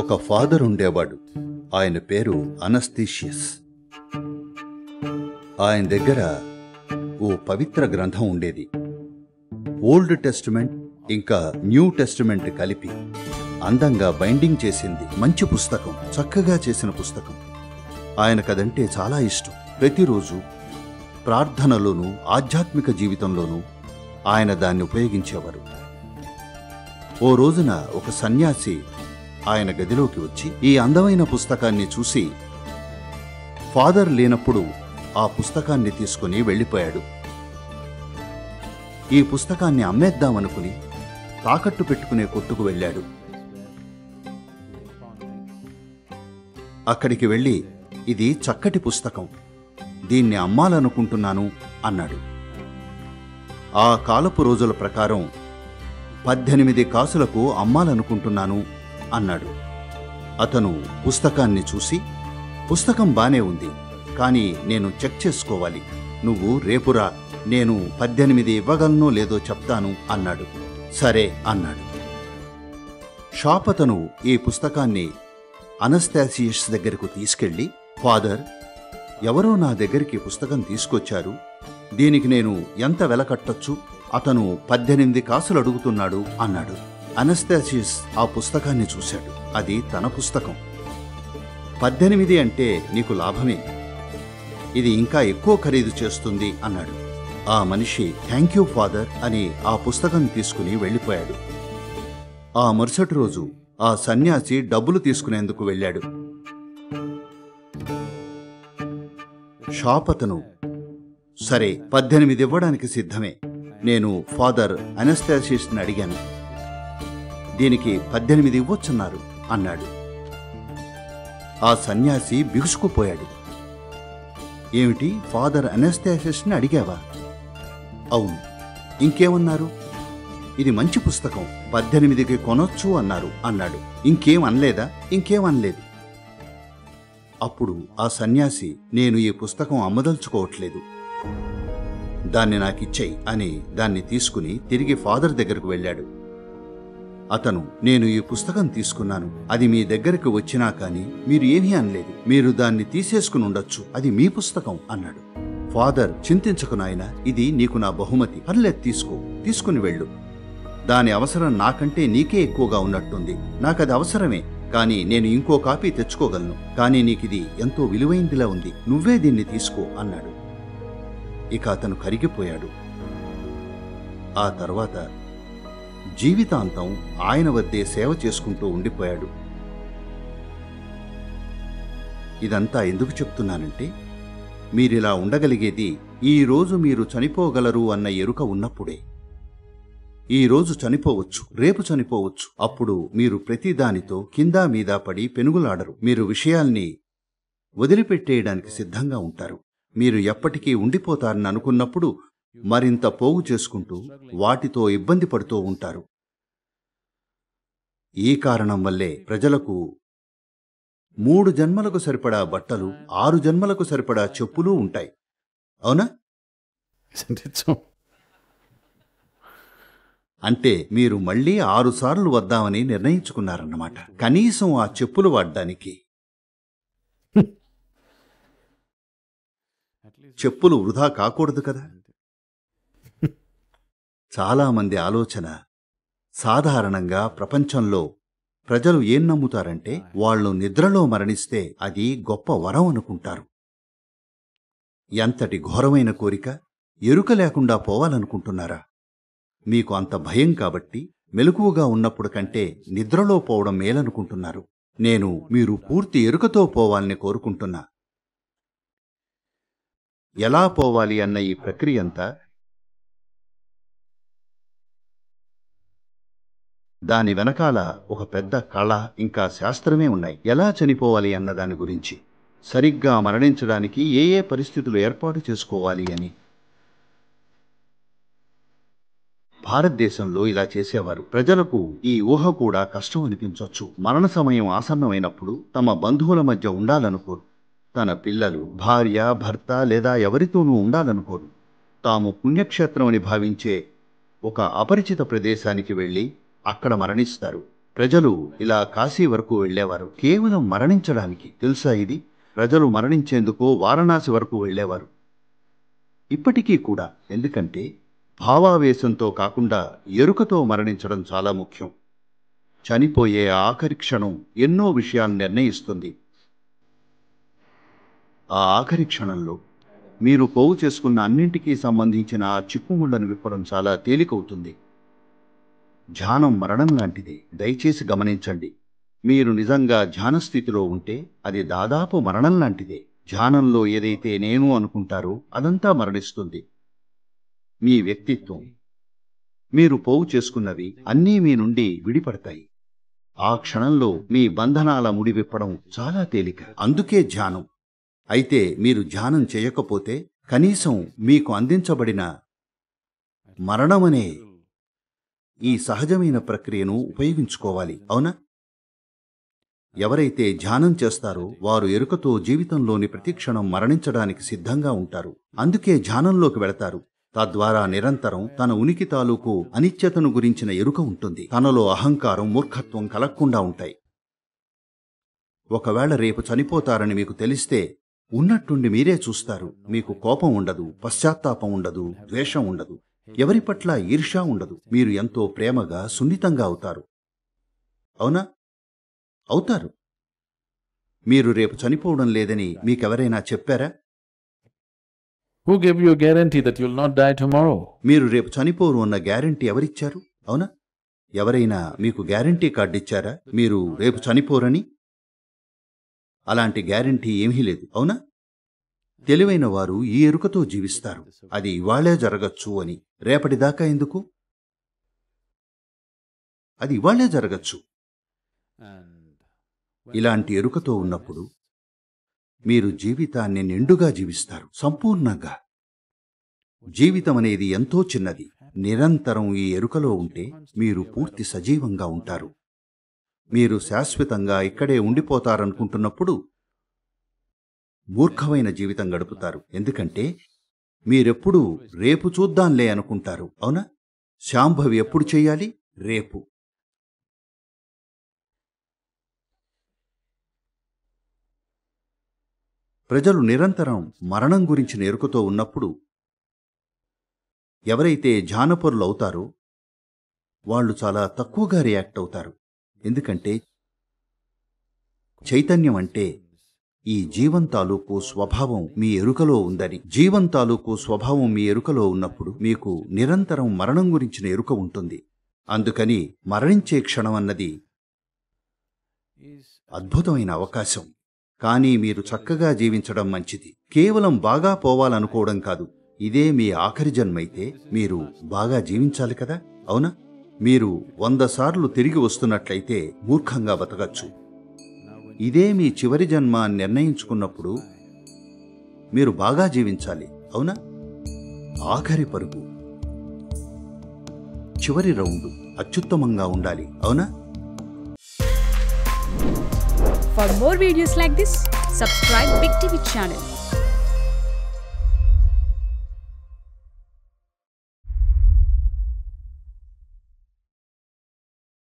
ఒక ఫాదర్ ఉండేవాడు. ఆయన పేరు అనస్థీషియస్. ఆయన దగ్గర ఓ పవిత్ర గ్రంథం ఉండేది. ఓల్డ్ టెస్టిమెంట్ ఇంకా న్యూ టెస్టిమెంట్ కలిపి అందంగా బైండింగ్ చేసింది. మంచి పుస్తకం, చక్కగా చేసిన పుస్తకం. ఆయనకదంటే చాలా ఇష్టం. ప్రతిరోజు ప్రార్థనలోనూ ఆధ్యాత్మిక జీవితంలోనూ ఆయన దాన్ని ఉపయోగించేవారు. ఓ రోజున ఒక సన్యాసి ఆయన గదిలోకి వచ్చి ఈ అందమైన పుస్తకాన్ని చూసి ఫాదర్ లేనప్పుడు ఆ పుస్తకాన్ని తీసుకుని వెళ్ళిపోయాడు. ఈ పుస్తకాన్ని అమ్మేద్దామనుకుని తాకట్టు పెట్టుకునే కొట్టుకు వెళ్ళాడు. అక్కడికి వెళ్ళి, ఇది చక్కటి పుస్తకం, దీన్ని అమ్మాలనుకుంటున్నాను అన్నాడు. ఆ కాలపు రోజుల ప్రకారం 18 కాసులకు అమ్మాలనుకుంటున్నాను అన్నాడు. అతను పుస్తకాన్ని చూసి, పుస్తకం బానే ఉంది, కానీ నేను చెక్ చేసుకోవాలి. నువ్వు రేపురా, నేను 18 ఇవ్వగలనో లేదో చెప్తాను అన్నాడు. సరే అన్నాడు. షాప్ అతను ఈ పుస్తకాన్ని అనస్థీషియస్ దగ్గరకు తీసుకెళ్ళి, ఫాదర్, ఎవరో నా దగ్గరికి పుస్తకం తీసుకొచ్చారు, దీనికి నేను ఎంత వెల కట్టొచ్చు? అతను 18 కాసులు అడుగుతున్నాడు అన్నాడు. అనస్థీషియస్ ఆ పుస్తకాన్ని చూశాడు. అది తన పుస్తకం. 18 అంటే నీకు లాభమే, ఇది ఇంకా ఎక్కువ ఖరీదు చేస్తుంది అన్నాడు. ఆ మనిషి థ్యాంక్ యూ ఫాదర్ అని ఆ పుస్తకం తీసుకుని వెళ్ళిపోయాడు. ఆ మరుసటి రోజు ఆ సన్యాసి డబ్బులు తీసుకునేందుకు వెళ్ళాడు. షాప్ అతను, సరే 18 ఇవ్వడానికి సిద్ధమే, నేను ఫాదర్ అనస్థీషియస్ని అడిగాను, దీనికి 18 ఇవ్వొచ్చన్నారు అన్నాడు. ఆ సన్యాసి బిగుసుకుపోయాడు. ఏమిటి, ఫాదర్ అనస్థీషియస్ని అడిగావా? అవును. ఇంకేమన్నారు? ఇది మంచి పుస్తకం, 18కి కొనొచ్చు అన్నారు అన్నాడు. ఇంకేం అనలేదా? ఇంకేం అనలేదు. అప్పుడు ఆ సన్యాసి, నేను ఈ పుస్తకం అమ్మదలుచుకోవట్లేదు, దాన్ని నాకిచ్చేయి అని దాన్ని తీసుకుని తిరిగి ఫాదర్ దగ్గరకు వెళ్ళాడు. అతను, నేను ఈ పుస్తకం తీసుకున్నాను, అది మీ దగ్గరకు వచ్చినా కానీ మీరు ఏమీ అనలేదు, మీరు దాన్ని తీసేసుకుని ఉండొచ్చు, అది మీ పుస్తకం అన్నాడు. ఫాదర్, చింతించకు నాయనా, ఇది నీకు నా బహుమతి, పర్లేదు తీసుకో, తీసుకుని వెళ్ళు. దాని అవసరం నాకంటే నీకే ఎక్కువగా ఉన్నట్టుంది, నాకది అవసరమే, కానీ నేను ఇంకో కాపీ తెచ్చుకోగలను, కానీ నీకిది ఎంతో విలువైందిలా ఉంది, నువ్వే దీన్ని తీసుకో అన్నాడు. ఇక అతను కరిగిపోయాడు. ఆ తర్వాత జీవితాంతం ఆయన వద్దే సేవ చేసుకుంటూ ఉండిపోయాడు. ఇదంతా ఎందుకు చెప్తున్నానంటే, మీరిలా ఉండగలిగేది ఈ రోజు మీరు చనిపోగలరు అన్న ఎరుక ఉన్నప్పుడే. ఈ రోజు చనిపోవచ్చు, రేపు చనిపోవచ్చు, అప్పుడు మీరు ప్రతిదానితో కింద మీద పడి పెనుగులాడరు. మీరు విషయాల్ని వదిలిపెట్టేయడానికి సిద్ధంగా ఉంటారు. మీరు ఎప్పటికీ ఉండిపోతారని అనుకున్నప్పుడు మరింత పోగు చేసుకుంటూ వాటితో ఇబ్బంది పడుతూ ఉంటారు. ఈ కారణం వల్లే ప్రజలకు 3 జన్మలకు సరిపడా బట్టలు, 6 జన్మలకు సరిపడా చెప్పులు ఉంటాయి. అవునా? అంటే మీరు మళ్ళీ 6 సార్లు వద్దామని నిర్ణయించుకున్నారన్నమాట, కనీసం ఆ చెప్పులు వాడడానికి. చెప్పులు వృధా కాకూడదు కదా. చాలామంది ఆలోచన, సాధారణంగా ప్రపంచంలో ప్రజలు ఏం నమ్ముతారంటే, వాళ్ళు నిద్రలో మరణిస్తే అది గొప్ప వరం అనుకుంటారు. ఎంతటి ఘోరమైన కోరిక! ఎరుక లేకుండా పోవాలనుకుంటున్నారా? మీకు అంత భయం కాబట్టి మెలకువగా ఉన్నప్పుడు కంటే నిద్రలో పోవడం మేలనుకుంటున్నారు. నేను మీరు పూర్తి ఎరుకతో పోవాలని కోరుకుంటున్నా. ఎలా పోవాలి అన్న ఈ ప్రక్రియ అంతా, దాని వెనకాల ఒక పెద్ద కళ ఇంకా శాస్త్రమే ఉన్నాయి. ఎలా చనిపోవాలి అన్న దాని గురించి, సరిగ్గా మరణించడానికి ఏ ఏ పరిస్థితులు ఏర్పాటు చేసుకోవాలి అని. భారతదేశంలో ఇలా చేసేవారు. ప్రజలకు ఈ ఊహ కూడా కష్టం అనిపించవచ్చు. మరణ సమయం ఆసన్నమైనప్పుడు తమ బంధువుల మధ్య ఉండాలనుకోరు. తన పిల్లలు, భార్య, భర్త లేదా ఎవరితోనూ ఉండాలనుకోరు. తాము పుణ్యక్షేత్రమని భావించే ఒక అపరిచిత ప్రదేశానికి వెళ్ళి అక్కడ మరణిస్తారు. ప్రజలు ఇలా కాశీ వరకు వెళ్ళేవారు కేవలం మరణించడానికి. తెలుసా ఇది? ప్రజలు మరణించేందుకు వారణాసి వరకు వెళ్ళేవారు ఇప్పటికీ కూడా. ఎందుకంటే భావావేశంతో కాకుండా ఎరుకతో మరణించడం చాలా ముఖ్యం. చనిపోయే ఆఖరి క్షణం ఎన్నో విషయాలను నిర్ణయిస్తుంది. ఆ ఆఖరి క్షణంలో మీరు పోగు చేసుకున్న అన్నింటికీ సంబంధించిన ఆ చిక్కుముళ్లను విప్పడం చాలా తేలికవుతుంది. ధ్యానం మరణం లాంటిది. దయచేసి గమనించండి, మీరు నిజంగా ధ్యాన స్థితిలో ఉంటే అది దాదాపు మరణం లాంటిదే. ధ్యానంలో ఏదైతే నేను అనుకుంటారో అదంతా మరణిస్తుంది. మీ వ్యక్తిత్వం, మీరు పోగు చేసుకున్నవి అన్నీ మీ నుండి విడిపడతాయి. ఆ క్షణంలో మీ బంధనాల ముడి విప్పడం చాలా తేలిక. అందుకే ధ్యానం. అయితే మీరు ధ్యానం చేయకపోతే కనీసం మీకు అందించబడిన మరణమనే ఈ సహజమైన ప్రక్రియను ఉపయోగించుకోవాలి. అవునా? ఎవరైతే ధ్యానం చేస్తారో వారు ఎరుకతో జీవితంలోని ప్రతి క్షణం మరణించడానికి సిద్ధంగా ఉంటారు. అందుకే ధ్యానంలోకి వెళతారు. తద్వారా నిరంతరం తన ఉనికి తాలూకు అనిత్యతను గురించిన ఎరుక ఉంటుంది. తనలో అహంకారం, మూర్ఖత్వం కలగకుండా ఉంటాయి. ఒకవేళ రేపు చనిపోతారని మీకు తెలిస్తే ఉన్నట్టుండి మీరే చూస్తారు. మీకు కోపం ఉండదు, పశ్చాత్తాపం ఉండదు, ద్వేషం ఉండదు, ఎవరి పట్ల ఈర్ష్య ఉండదు. మీరు ఎంతో ప్రేమగా, సున్నితంగా అవుతారు. అవునా? అవుతారు. మీరు రేపు చనిపోవడం లేదని మీకెవరైనా చెప్పారా? Who gave you a guarantee that you'll not die tomorrow? మీరు రేపు చనిపోరు అన్న గ్యారంటీ ఎవరిచ్చారు? అవునా? ఎవరైనా మీకు గ్యారంటీ కార్డు ఇచ్చారా మీరు రేపు చనిపోరని? అలాంటి గ్యారంటీ ఏమీ లేదు. అవునా? తెలివైన వారు ఈ ఎరుకతో జీవిస్తారు. అది ఇవాళే జరగచ్చు అని. రేపటిదాకా ఎందుకు? అది ఇవాళే జరగచ్చు. ఇలాంటి ఎరుకతో ఉన్నప్పుడు మీరు జీవితాన్ని నిండుగా జీవిస్తారు, సంపూర్ణంగా. జీవితం అనేది ఎంతో చిన్నది. నిరంతరం ఈ ఎరుకలో ఉంటే మీరు పూర్తి సజీవంగా ఉంటారు. మీరు శాశ్వతంగా ఇక్కడే ఉండిపోతారనుకుంటున్నప్పుడు మూర్ఖమైన జీవితం గడుపుతారు. ఎందుకంటే మీరెప్పుడూ రేపు చూద్దాంలే అనుకుంటారు. అవునా? శాంభవి ఎప్పుడు చెయ్యాలి? రేపు. ప్రజలు నిరంతరం మరణం గురించిన ఎరుకతో ఉన్నప్పుడు ఎవరైతే ధ్యానపరులు అవుతారో వాళ్ళు చాలా తక్కువగా రియాక్ట్ అవుతారు. ఎందుకంటే చైతన్యం అంటే ఈ జీవం తాలూకు స్వభావం మీ ఎరుకలో ఉందని. జీవం తాలూకు స్వభావం మీ ఎరుకలో ఉన్నప్పుడు మీకు నిరంతరం మరణం గురించిన ఎరుక ఉంటుంది. అందుకని మరణించే క్షణం అన్నది అద్భుతమైన అవకాశం. కానీ మీరు చక్కగా జీవించడం మంచిది. కేవలం బాగా పోవాలనుకోవడం కాదు. ఇదే మీ ఆఖరి జన్మైతే మీరు బాగా జీవించాలి కదా. అవునా? మీరు 100 సార్లు తిరిగి వస్తున్నట్లయితే మూర్ఖంగా బతకచ్చు. ఇదే మీ చివరి జన్మ అని నిర్ణయించుకున్నప్పుడు మీరు బాగా జీవించాలి. అవునా? ఆఖరి పరుగు, చివరి రౌండ్ అత్యుత్తమంగా ఉండాలి. అవునా? For more videos like this, subscribe Big TV channel.